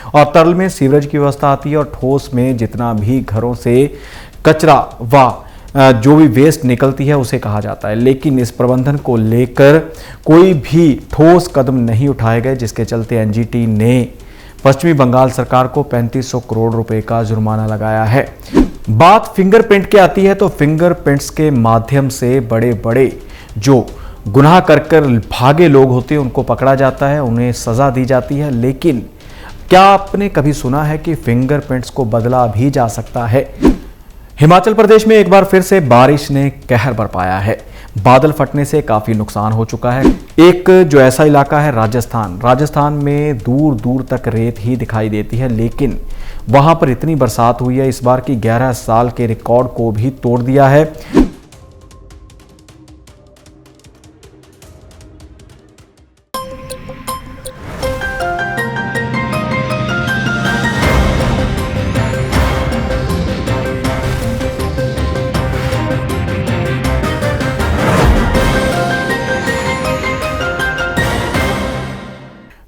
और तरल में सीवरेज की व्यवस्था आती है और ठोस में जितना भी घरों से कचरा व जो भी वेस्ट निकलती है उसे कहा जाता है। लेकिन इस प्रबंधन को लेकर कोई भी ठोस कदम नहीं उठाए गए, जिसके चलते एनजीटी ने पश्चिमी बंगाल सरकार को 3500 करोड़ रुपए का जुर्माना लगाया है। बात फिंगरप्रिंट की आती है तो फिंगरप्रिंट्स के माध्यम से बड़े बड़े जो गुनाह कर भागे लोग होते हैं उनको पकड़ा जाता है, उन्हें सजा दी जाती है। लेकिन क्या आपने कभी सुना है कि फिंगरप्रिंट्स को बदला भी जा सकता है? हिमाचल प्रदेश में एक बार फिर से बारिश ने कहर बरपाया है। बादल फटने से काफी नुकसान हो चुका है। एक जो ऐसा इलाका है राजस्थान में दूर दूर तक रेत ही दिखाई देती है, लेकिन वहां पर इतनी बरसात हुई है इस बार की 11 साल के रिकॉर्ड को भी तोड़ दिया है।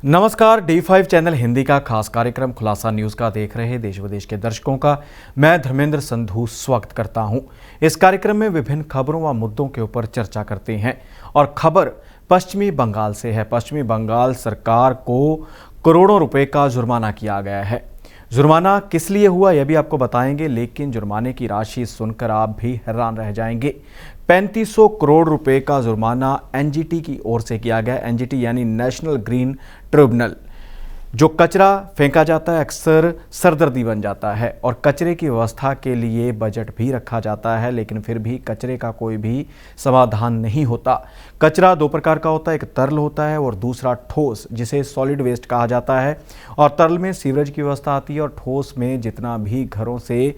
नमस्कार, D5 चैनल हिंदी का खास कार्यक्रम खुलासा न्यूज़ का देख रहे देश विदेश के दर्शकों का मैं धर्मेंद्र संधू स्वागत करता हूं। इस कार्यक्रम में विभिन्न खबरों व मुद्दों के ऊपर चर्चा करते हैं और खबर पश्चिमी बंगाल से है। पश्चिमी बंगाल सरकार को करोड़ों रुपए का जुर्माना किया गया है। जुर्माना किस लिए हुआ यह भी आपको बताएंगे, लेकिन जुर्माने की राशि सुनकर आप भी हैरान रह जाएंगे। 3500 करोड़ रुपए का जुर्माना एनजीटी की ओर से किया गया। एनजीटी यानी नेशनल ग्रीन ट्रिब्यूनल। जो कचरा फेंका जाता है अक्सर सरदर्दी बन जाता है और कचरे की व्यवस्था के लिए बजट भी रखा जाता है, लेकिन फिर भी कचरे का कोई भी समाधान नहीं होता। कचरा दो प्रकार का होता है, एक तरल होता है और दूसरा ठोस, जिसे सॉलिड वेस्ट कहा जाता है। और तरल में सीवरेज की व्यवस्था आती है और ठोस में जितना भी घरों से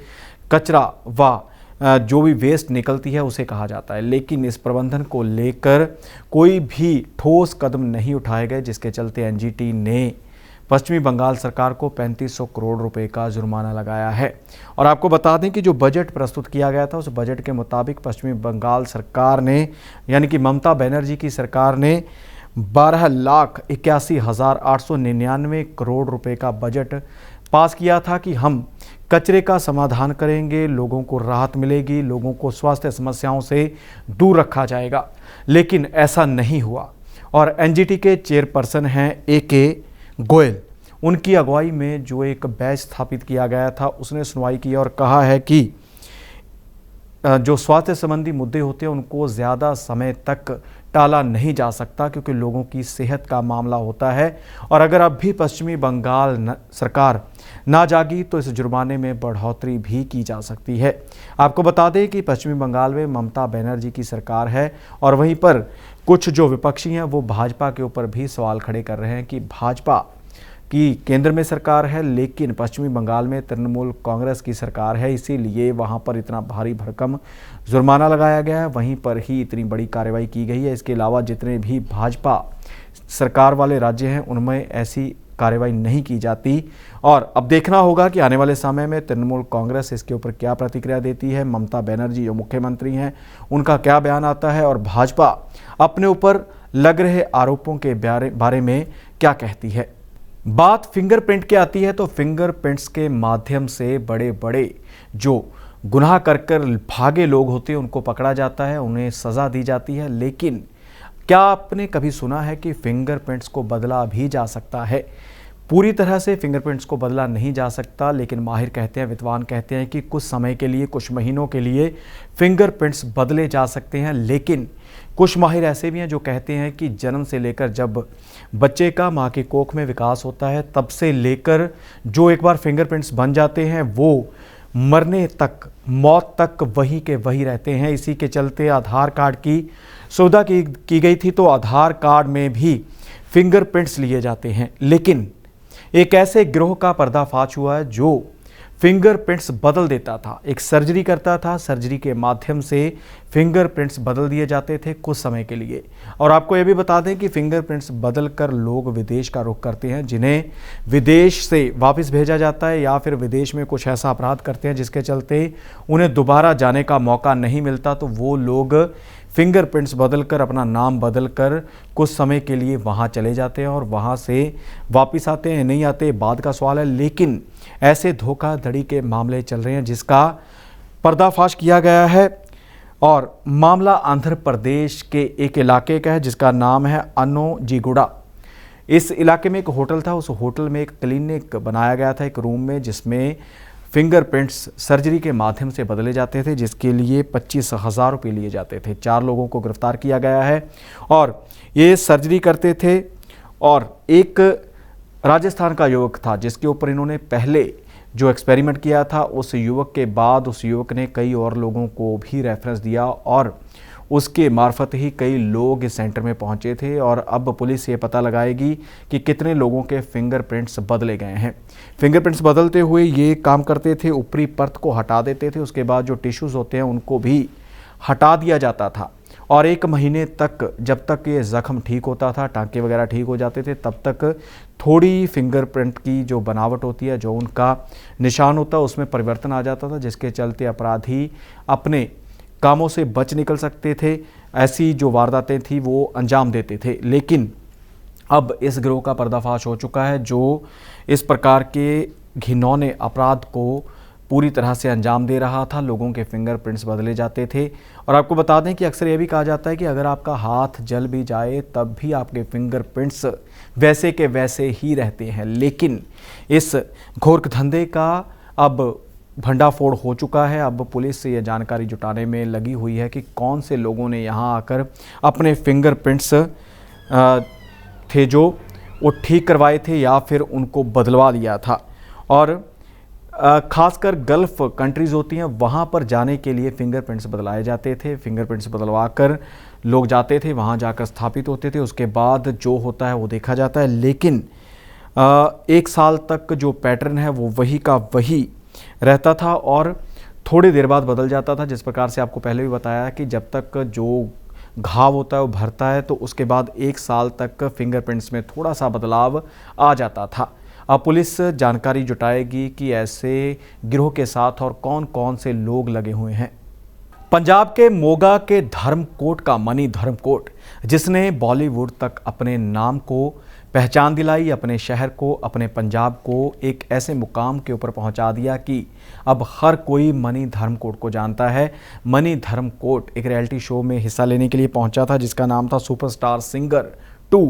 कचरा व जो भी वेस्ट निकलती है उसे कहा जाता है। लेकिन इस प्रबंधन को लेकर कोई भी ठोस कदम नहीं उठाए गए, जिसके चलते एनजीटी ने पश्चिमी बंगाल सरकार को 3500 करोड़ रुपए का जुर्माना लगाया है। और आपको बता दें कि जो बजट प्रस्तुत किया गया था उस बजट के मुताबिक पश्चिमी बंगाल सरकार ने यानी कि ममता बनर्जी की सरकार ने 12,81,899 करोड़ रुपए का बजट पास किया था कि हम कचरे का समाधान करेंगे, लोगों को राहत मिलेगी, लोगों को स्वास्थ्य समस्याओं से दूर रखा जाएगा। लेकिन ऐसा नहीं हुआ और एनजीटी के चेयरपर्सन हैं AK गोयल, उनकी अगुवाई में जो एक बैच स्थापित किया गया था उसने सुनवाई की और कहा है कि जो स्वास्थ्य संबंधी मुद्दे होते हैं उनको ज़्यादा समय तक टाला नहीं जा सकता, क्योंकि लोगों की सेहत का मामला होता है। और अगर अब भी पश्चिमी बंगाल सरकार ना जागी तो इस जुर्माने में बढ़ोतरी भी की जा सकती है। आपको बता दें कि पश्चिमी बंगाल में ममता बनर्जी की सरकार है और वहीं पर कुछ जो विपक्षी हैं वो भाजपा के ऊपर भी सवाल खड़े कर रहे हैं कि भाजपा की केंद्र में सरकार है, लेकिन पश्चिमी बंगाल में तृणमूल कांग्रेस की सरकार है, इसीलिए वहां पर इतना भारी भरकम जुर्माना लगाया गया है, वहीं पर ही इतनी बड़ी कार्रवाई की गई है। इसके अलावा जितने भी भाजपा सरकार वाले राज्य हैं उनमें ऐसी कार्रवाई नहीं की जाती। और अब देखना होगा कि आने वाले समय में तृणमूल कांग्रेस इसके ऊपर क्या प्रतिक्रिया देती है, ममता बनर्जी जो मुख्यमंत्री हैं उनका क्या बयान आता है और भाजपा अपने ऊपर लग रहे आरोपों के बारे में क्या कहती है। बात फिंगरप्रिंट की आती है तो फिंगरप्रिंट्स के माध्यम से बड़े बड़े जो गुनाह कर भागे लोग होते हैं उनको पकड़ा जाता है, उन्हें सजा दी जाती है। लेकिन क्या आपने कभी सुना है कि फिंगरप्रिंट्स को बदला भी जा सकता है? पूरी तरह से फिंगरप्रिंट्स को बदला नहीं जा सकता, लेकिन माहिर कहते हैं, विद्वान कहते हैं कि कुछ समय के लिए, कुछ महीनों के लिए फिंगरप्रिंट्स बदले जा सकते हैं। लेकिन कुछ माहिर ऐसे भी हैं जो कहते हैं कि जन्म से लेकर जब बच्चे का माँ के कोख में विकास होता है तब से लेकर जो एक बार फिंगरप्रिंट्स बन जाते हैं वो मरने तक, मौत तक वही के वही रहते हैं। इसी के चलते आधार कार्ड की सुविधा की गई थी तो आधार कार्ड में भी फिंगरप्रिंट्स लिए जाते हैं। लेकिन एक ऐसे गिरोह का पर्दाफाश हुआ है जो फिंगरप्रिंट्स बदल देता था, एक सर्जरी करता था, सर्जरी के माध्यम से फिंगरप्रिंट्स बदल दिए जाते थे कुछ समय के लिए। और आपको यह भी बता दें कि फिंगरप्रिंट्स बदल कर लोग विदेश का रुख करते हैं, जिन्हें विदेश से वापस भेजा जाता है या फिर विदेश में कुछ ऐसा अपराध करते हैं जिसके चलते उन्हें दोबारा जाने का मौका नहीं मिलता, तो वो लोग फिंगरप्रिंट्स बदलकर, अपना नाम बदलकर कुछ समय के लिए वहां चले जाते हैं और वहां से वापस आते हैं, नहीं आते बाद का सवाल है। लेकिन ऐसे धोखाधड़ी के मामले चल रहे हैं जिसका पर्दाफाश किया गया है और मामला आंध्र प्रदेश के एक इलाके का है जिसका नाम है अन्नोजीगुड़ा। इस इलाके में एक होटल था, उस होटल में एक क्लिनिक बनाया गया था एक रूम में, जिसमें फिंगरप्रिंट्स सर्जरी के माध्यम से बदले जाते थे, जिसके लिए 25,000 रुपये लिए जाते थे। 4 लोगों को गिरफ्तार किया गया है और ये सर्जरी करते थे। और एक राजस्थान का युवक था जिसके ऊपर इन्होंने पहले जो एक्सपेरिमेंट किया था, उस युवक के बाद उस युवक ने कई और लोगों को भी रेफरेंस दिया और उसके मार्फत ही कई लोग इस सेंटर में पहुंचे थे। और अब पुलिस ये पता लगाएगी कि कितने लोगों के फिंगरप्रिंट्स बदले गए हैं। फिंगरप्रिंट्स बदलते हुए ये काम करते थे, ऊपरी परत को हटा देते थे, उसके बाद जो टिश्यूज़ होते हैं उनको भी हटा दिया जाता था और 1 महीने तक, जब तक ये ज़ख्म ठीक होता था, टाँके वगैरह ठीक हो जाते थे, तब तक थोड़ी फिंगरप्रिंट की जो बनावट होती है, जो उनका निशान होता है, उसमें परिवर्तन आ जाता था, जिसके चलते अपराधी अपने कामों से बच निकल सकते थे। ऐसी जो वारदातें थी वो अंजाम देते थे। लेकिन अब इस गिरोह का पर्दाफाश हो चुका है जो इस प्रकार के घिनौने अपराध को पूरी तरह से अंजाम दे रहा था। लोगों के फिंगरप्रिंट्स बदले जाते थे और आपको बता दें कि अक्सर ये भी कहा जाता है कि अगर आपका हाथ जल भी जाए तब भी आपके फिंगरप्रिंट्स वैसे के वैसे ही रहते हैं। लेकिन इस घोर धंधे का अब भंडाफोड़ हो चुका है। अब पुलिस से यह जानकारी जुटाने में लगी हुई है कि कौन से लोगों ने यहाँ आकर अपने फिंगरप्रिंट्स थे जो वो ठीक करवाए थे या फिर उनको बदलवा लिया था। और खासकर गल्फ़ कंट्रीज़ होती हैं, वहाँ पर जाने के लिए फ़िंगरप्रिंट्स बदलाए जाते थे। फ़िंगरप्रिंट्स बदलवा कर लोग जाते थे, वहाँ जाकर स्थापित होते थे, उसके बाद जो होता है वो देखा जाता है। लेकिन 1 साल तक जो पैटर्न है वो वही का वही रहता था और थोड़ी देर बाद बदल जाता था। जिस प्रकार से आपको पहले भी बताया कि जब तक जो घाव होता है वो भरता है तो उसके बाद 1 साल तक फिंगरप्रिंट्स में थोड़ा सा बदलाव आ जाता था। अब पुलिस जानकारी जुटाएगी कि ऐसे गिरोह के साथ और कौन कौन से लोग लगे हुए हैं। पंजाब के मोगा के धर्मकोट का मनी धर्मकोट, जिसने बॉलीवुड तक अपने नाम को पहचान दिलाई, अपने शहर को, अपने पंजाब को एक ऐसे मुकाम के ऊपर पहुंचा दिया कि अब हर कोई मनी धर्मकोट को जानता है। मनी धर्मकोट एक रियलिटी शो में हिस्सा लेने के लिए पहुंचा था जिसका नाम था सुपरस्टार सिंगर 2।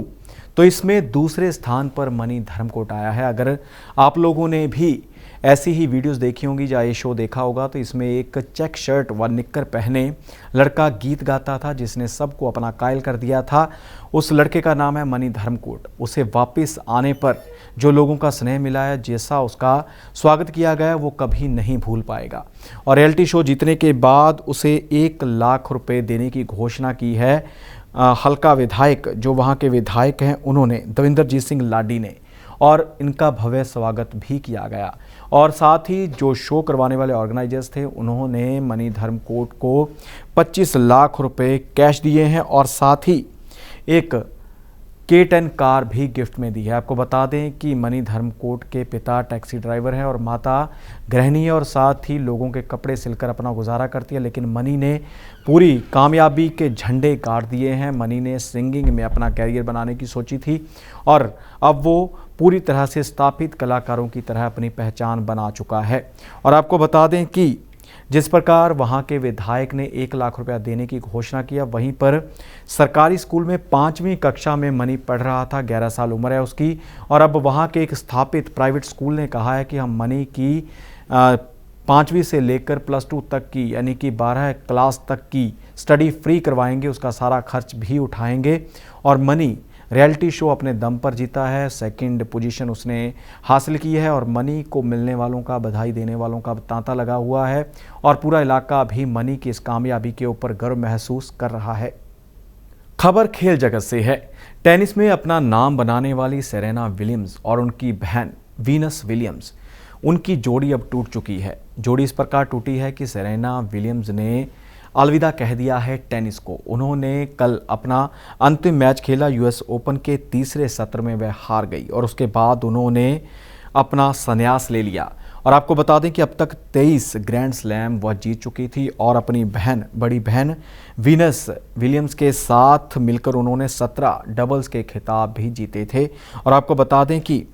तो इसमें दूसरे स्थान पर मनी धर्मकोट आया है। अगर आप लोगों ने भी ऐसी ही वीडियोस देखी होंगी या ये शो देखा होगा तो इसमें एक चेक शर्ट व निक्कर पहने लड़का गीत गाता था जिसने सबको अपना कायल कर दिया था। उस लड़के का नाम है मनी धर्मकोट। उसे वापस आने पर जो लोगों का स्नेह मिला है, जैसा उसका स्वागत किया गया, वो कभी नहीं भूल पाएगा। और रियलिटी शो जीतने के बाद उसे 1 लाख रुपए देने की घोषणा की है हल्का विधायक, जो वहाँ के विधायक हैं उन्होंने, दविंदरजीत सिंह लाडी ने, और इनका भव्य स्वागत भी किया गया। और साथ ही जो शो करवाने वाले ऑर्गेनाइजर्स थे उन्होंने मनी धर्मकोट को 25 लाख रुपए कैश दिए हैं और साथ ही एक K10 कार भी गिफ्ट में दी है। आपको बता दें कि मनी धर्मकोट के पिता टैक्सी ड्राइवर हैं और माता गृहिणी है और साथ ही लोगों के कपड़े सिलकर अपना गुजारा करती है। लेकिन मनी ने पूरी कामयाबी के झंडे गाड़ दिए हैं। मनी ने सिंगिंग में अपना कैरियर बनाने की सोची थी और अब वो पूरी तरह से स्थापित कलाकारों की तरह अपनी पहचान बना चुका है। और आपको बता दें कि जिस प्रकार वहाँ के विधायक ने 1 लाख रुपया देने की घोषणा किया, वहीं पर सरकारी स्कूल में 5वीं कक्षा में मनी पढ़ रहा था, 11 साल उम्र है उसकी, और अब वहाँ के एक स्थापित प्राइवेट स्कूल ने कहा है कि हम मनी की 5वीं से लेकर +2 तक की, यानी कि 12 क्लास तक की स्टडी फ्री करवाएंगे, उसका सारा खर्च भी उठाएंगे। और मनी रियलिटी शो अपने दम पर जीता है, 2nd पोजीशन उसने हासिल की है और मनी को मिलने वालों का, बधाई देने वालों का तांता लगा हुआ है और पूरा इलाका भी मनी की इस कामयाबी के ऊपर गर्व महसूस कर रहा है। खबर खेल जगत से है। टेनिस में अपना नाम बनाने वाली सेरेना विलियम्स और उनकी बहन वीनस विलियम्स, उनकी जोड़ी अब टूट चुकी है। जोड़ी इस प्रकार टूटी है कि सेरेना विलियम्स ने अलविदा कह दिया है टेनिस को। उन्होंने कल अपना अंतिम मैच खेला। US ओपन के 3रे सत्र में वह हार गई और उसके बाद उन्होंने अपना संन्यास ले लिया और आपको बता दें कि अब तक 23 ग्रैंड स्लैम वह जीत चुकी थी और अपनी बड़ी बहन वीनस विलियम्स के साथ मिलकर उन्होंने 17 डबल्स के खिताब भी जीते थे। और आपको बता दें कि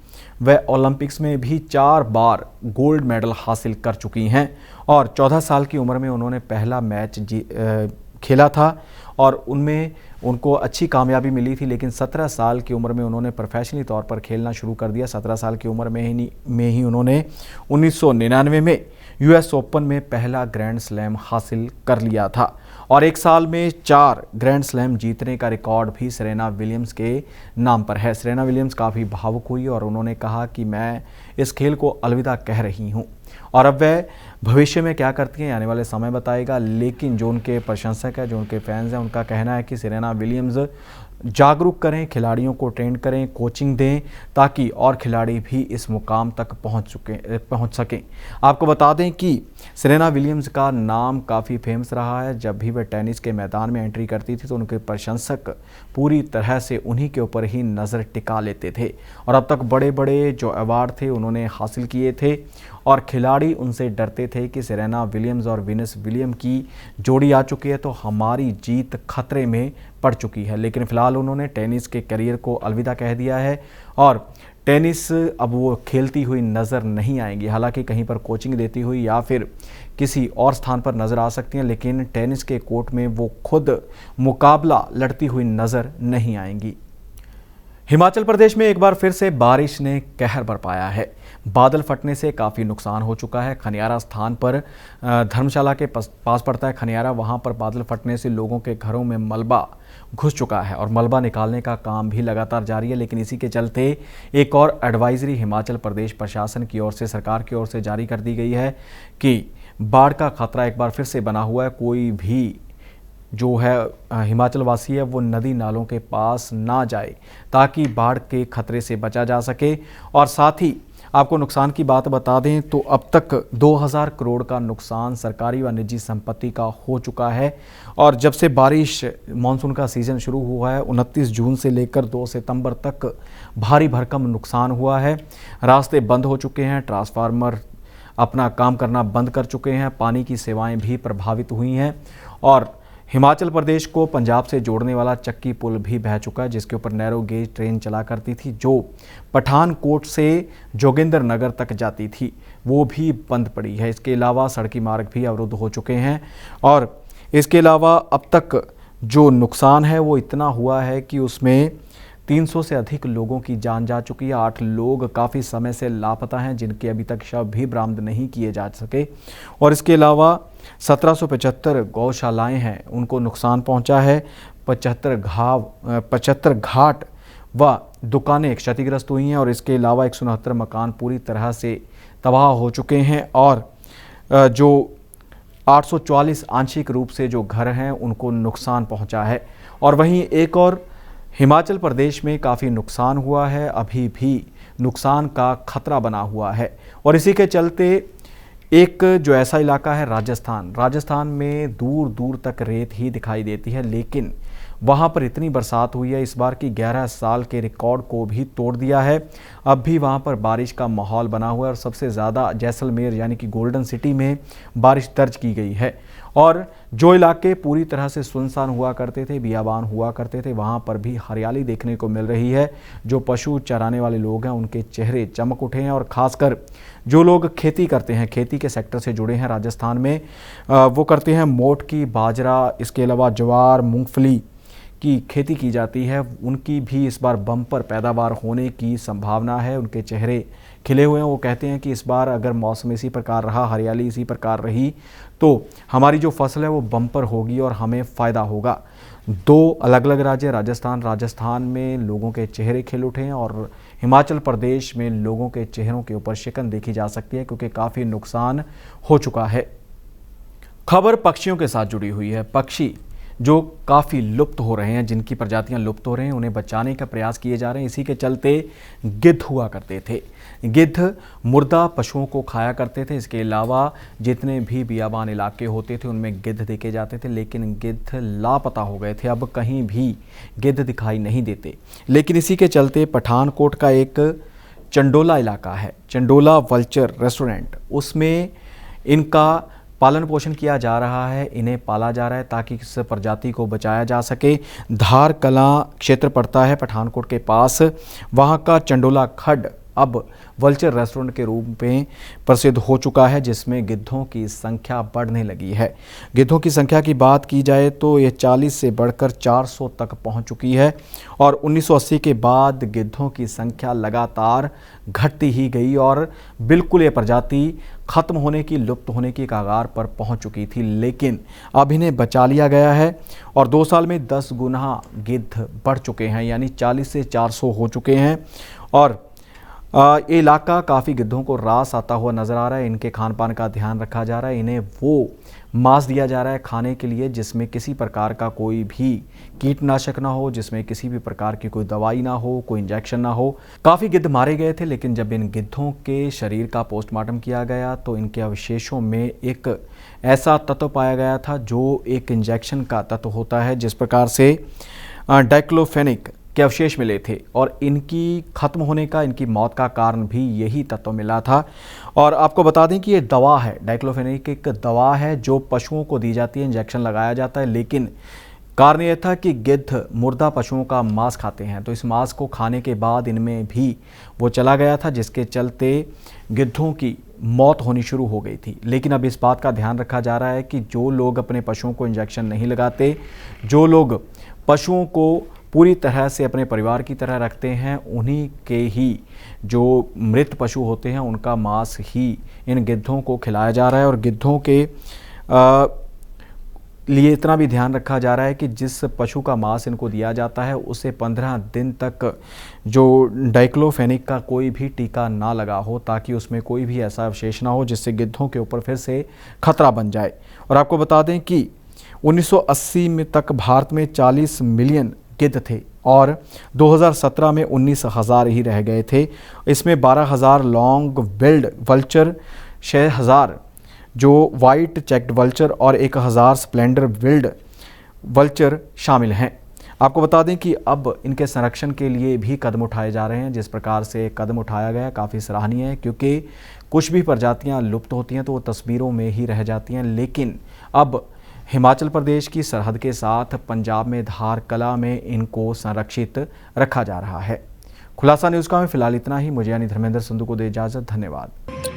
वह ओलंपिक्स में भी 4 बार गोल्ड मेडल हासिल कर चुकी हैं और 14 साल की उम्र में उन्होंने पहला मैच खेला था और उनमें उनको अच्छी कामयाबी मिली थी, लेकिन 17 साल की उम्र में उन्होंने प्रोफेशनली तौर पर खेलना शुरू कर दिया। 17 साल की उम्र में ही उन्होंने 1999 में यूएस ओपन में पहला ग्रैंड स्लैम हासिल कर लिया था और एक साल में 4 ग्रैंड स्लैम जीतने का रिकॉर्ड भी सेरेना विलियम्स के नाम पर है। सेरेना विलियम्स काफ़ी भावुक हुई और उन्होंने कहा कि मैं इस खेल को अलविदा कह रही हूँ और अब वह भविष्य में क्या करती हैं आने वाले समय बताएगा। लेकिन जो उनके प्रशंसक हैं, जो उनके फैंस हैं, उनका कहना है कि सेरेना विलियम्स जागरूक करें, खिलाड़ियों को ट्रेन करें, कोचिंग दें ताकि और खिलाड़ी भी इस मुकाम तक पहुंच सकें। आपको बता दें कि सेरेना विलियम्स का नाम काफ़ी फेमस रहा है। जब भी वह टेनिस के मैदान में एंट्री करती थी तो उनके प्रशंसक पूरी तरह से उन्हीं के ऊपर ही नज़र टिका लेते थे और अब तक बड़े बड़े जो अवार्ड थे उन्होंने हासिल किए थे और खिलाड़ी उनसे डरते थे कि सेरेना विलियम्स और वीनस विलियम की जोड़ी आ चुकी है तो हमारी जीत खतरे में पड़ चुकी है। लेकिन फ़िलहाल उन्होंने टेनिस के करियर को अलविदा कह दिया है और टेनिस अब वो खेलती हुई नज़र नहीं आएंगी। हालांकि कहीं पर कोचिंग देती हुई या फिर किसी और स्थान पर नज़र आ सकती हैं, लेकिन टेनिस के कोर्ट में वो खुद मुकाबला लड़ती हुई नज़र नहीं आएंगी। हिमाचल प्रदेश में एक बार फिर से बारिश ने कहर बरपाया है। बादल फटने से काफ़ी नुकसान हो चुका है। खनियारा स्थान पर धर्मशाला के पास पड़ता है खनियारा, वहाँ पर बादल फटने से लोगों के घरों में मलबा घुस चुका है और मलबा निकालने का काम भी लगातार जारी है। लेकिन इसी के चलते एक और एडवाइजरी हिमाचल प्रदेश प्रशासन की ओर से, सरकार की ओर से जारी कर दी गई है कि बाढ़ का खतरा एक बार फिर से बना हुआ है। कोई भी जो है हिमाचल वासी है वो नदी नालों के पास ना जाए ताकि बाढ़ के खतरे से बचा जा सके। और साथ ही आपको नुकसान की बात बता दें तो अब तक 2000 करोड़ का नुकसान सरकारी व निजी संपत्ति का हो चुका है। और जब से बारिश मानसून का सीज़न शुरू हुआ है 29 जून से लेकर 2 सितंबर तक भारी भरकम नुकसान हुआ है। रास्ते बंद हो चुके हैं, ट्रांसफार्मर अपना काम करना बंद कर चुके हैं, पानी की सेवाएं भी प्रभावित हुई हैं और हिमाचल प्रदेश को पंजाब से जोड़ने वाला चक्की पुल भी बह चुका है जिसके ऊपर नैरो गेज ट्रेन चला करती थी जो पठानकोट से जोगिंदर नगर तक जाती थी, वो भी बंद पड़ी है। इसके अलावा सड़की मार्ग भी अवरुद्ध हो चुके हैं और इसके अलावा अब तक जो नुकसान है वो इतना हुआ है कि उसमें 300 से अधिक लोगों की जान जा चुकी है। 8 लोग काफ़ी समय से लापता हैं जिनके अभी तक शव भी बरामद नहीं किए जा सके और इसके अलावा 1775 गौशालाएं हैं उनको नुकसान पहुंचा है। 75 घाट व दुकानें क्षतिग्रस्त हुई हैं और इसके अलावा 169 मकान पूरी तरह से तबाह हो चुके हैं और जो 844 आंशिक रूप से जो घर हैं उनको नुकसान पहुंचा है। और वहीं एक और हिमाचल प्रदेश में काफ़ी नुकसान हुआ है, अभी भी नुकसान का खतरा बना हुआ है और इसी के चलते एक जो ऐसा इलाका है राजस्थान में दूर दूर तक रेत ही दिखाई देती है, लेकिन वहाँ पर इतनी बरसात हुई है इस बार की 11 साल के रिकॉर्ड को भी तोड़ दिया है। अब भी वहाँ पर बारिश का माहौल बना हुआ है और सबसे ज़्यादा जैसलमेर यानी कि गोल्डन सिटी में बारिश दर्ज की गई है और जो इलाके पूरी तरह से सुनसान हुआ करते थे, बियाबान हुआ करते थे, वहाँ पर भी हरियाली देखने को मिल रही है। जो पशु चराने वाले लोग हैं उनके चेहरे चमक उठे हैं और ख़ासकर जो लोग खेती करते हैं, खेती के सेक्टर से जुड़े हैं राजस्थान में, वो करते हैं मोट की, बाजरा, इसके अलावा ज्वार, मूंगफली की खेती की जाती है, उनकी भी इस बार बम्पर पैदावार होने की संभावना है। उनके चेहरे खिले हुए हैं। वो कहते हैं कि इस बार अगर मौसम इसी प्रकार रहा, हरियाली इसी प्रकार रही तो हमारी जो फसल है वो बम्पर होगी और हमें फ़ायदा होगा। 2 अलग अलग राज्य राजस्थान में लोगों के चेहरे खिल उठे हैं और हिमाचल प्रदेश में लोगों के चेहरों के ऊपर शिकन देखी जा सकती है क्योंकि काफ़ी नुकसान हो चुका है। खबर पक्षियों के साथ जुड़ी हुई है। पक्षी जो काफ़ी लुप्त हो रहे हैं, जिनकी प्रजातियां लुप्त हो रहे हैं, उन्हें बचाने का प्रयास किए जा रहे हैं। इसी के चलते गिद्ध हुआ करते थे। गिद्ध मुर्दा पशुओं को खाया करते थे। इसके अलावा जितने भी बियाबान इलाके होते थे उनमें गिद्ध देखे जाते थे, लेकिन गिद्ध लापता हो गए थे। अब कहीं भी गिद्ध दिखाई नहीं देते। लेकिन इसी के चलते पठानकोट का एक चंडोला इलाका है, चंडोला वल्चर रेस्टोरेंट, उसमें इनका पालन पोषण किया जा रहा है, इन्हें पाला जा रहा है ताकि इस प्रजाति को बचाया जा सके। धार कलां क्षेत्र पड़ता है पठानकोट के पास। वहाँ का चंडोला खड्ड अब वल्चर रेस्टोरेंट के रूप में प्रसिद्ध हो चुका है, जिसमें गिद्धों की संख्या बढ़ने लगी है। गिद्धों की संख्या की बात की जाए तो यह 40 से बढ़कर 400 तक पहुंच चुकी है और 1980 के बाद गिद्धों की संख्या लगातार घटती ही गई और बिल्कुल ये प्रजाति खत्म होने की, लुप्त होने की कगार पर पहुंच चुकी थी। लेकिन अब इन्हें बचा लिया गया है और 2 साल में 10 गुना गिद्ध बढ़ चुके हैं, यानी 40 से 400 हो चुके हैं। और ये इलाका काफ़ी गिद्धों को रास आता हुआ नज़र आ रहा है। इनके खान पान का ध्यान रखा जा रहा है, इन्हें वो मांस दिया जा रहा है खाने के लिए जिसमें किसी प्रकार का कोई भी कीटनाशक ना हो, जिसमें किसी भी प्रकार की कोई दवाई ना हो, कोई इंजेक्शन ना हो। काफ़ी गिद्ध मारे गए थे, लेकिन जब इन गिद्धों के शरीर का पोस्टमार्टम किया गया तो इनके अवशेषों में एक ऐसा तत्व पाया गया था जो एक इंजेक्शन का तत्व होता है, जिस प्रकार से डाइक्लोफेनिक के अवशेष मिले थे और इनकी ख़त्म होने का, इनकी मौत का कारण भी यही तत्व मिला था। और आपको बता दें कि ये दवा है, डाइक्लोफेनिक एक दवा है जो पशुओं को दी जाती है, इंजेक्शन लगाया जाता है। लेकिन कारण यह था कि गिद्ध मुर्दा पशुओं का मांस खाते हैं, तो इस मांस को खाने के बाद इनमें भी वो चला गया था, जिसके चलते गिद्धों की मौत होनी शुरू हो गई थी। लेकिन अब इस बात का ध्यान रखा जा रहा है कि जो लोग अपने पशुओं को इंजेक्शन नहीं लगाते, जो लोग पशुओं को पूरी तरह से अपने परिवार की तरह रखते हैं, उन्हीं के ही जो मृत पशु होते हैं उनका मांस ही इन गिद्धों को खिलाया जा रहा है। और गिद्धों के लिए इतना भी ध्यान रखा जा रहा है कि जिस पशु का मांस इनको दिया जाता है उसे 15 दिन तक जो डाइक्लोफेनिक का कोई भी टीका ना लगा हो, ताकि उसमें कोई भी ऐसा अवशेष ना हो जिससे गिद्धों के ऊपर फिर से खतरा बन जाए। और आपको बता दें कि 1980 में तक भारत में 40 मिलियन गिद्ध थे और 2017 में 19,000 ही रह गए थे। इसमें 12,000 लॉन्ग बिल्ड वल्चर, 6,000 जो वाइट चेक्ड वल्चर और 1,000 स्प्लेंडर बिल्ड वल्चर शामिल हैं। आपको बता दें कि अब इनके संरक्षण के लिए भी कदम उठाए जा रहे हैं। जिस प्रकार से कदम उठाया गया काफ़ी सराहनीय है, क्योंकि कुछ भी प्रजातियां लुप्त होती हैं तो वो तस्वीरों में ही रह जाती हैं। लेकिन अब हिमाचल प्रदेश की सरहद के साथ पंजाब में धार कला में इनको संरक्षित रखा जा रहा है। खुलासा न्यूज़ का में फिलहाल इतना ही। मुझे यानी धर्मेंद्र संधू को दे इजाज़त। धन्यवाद।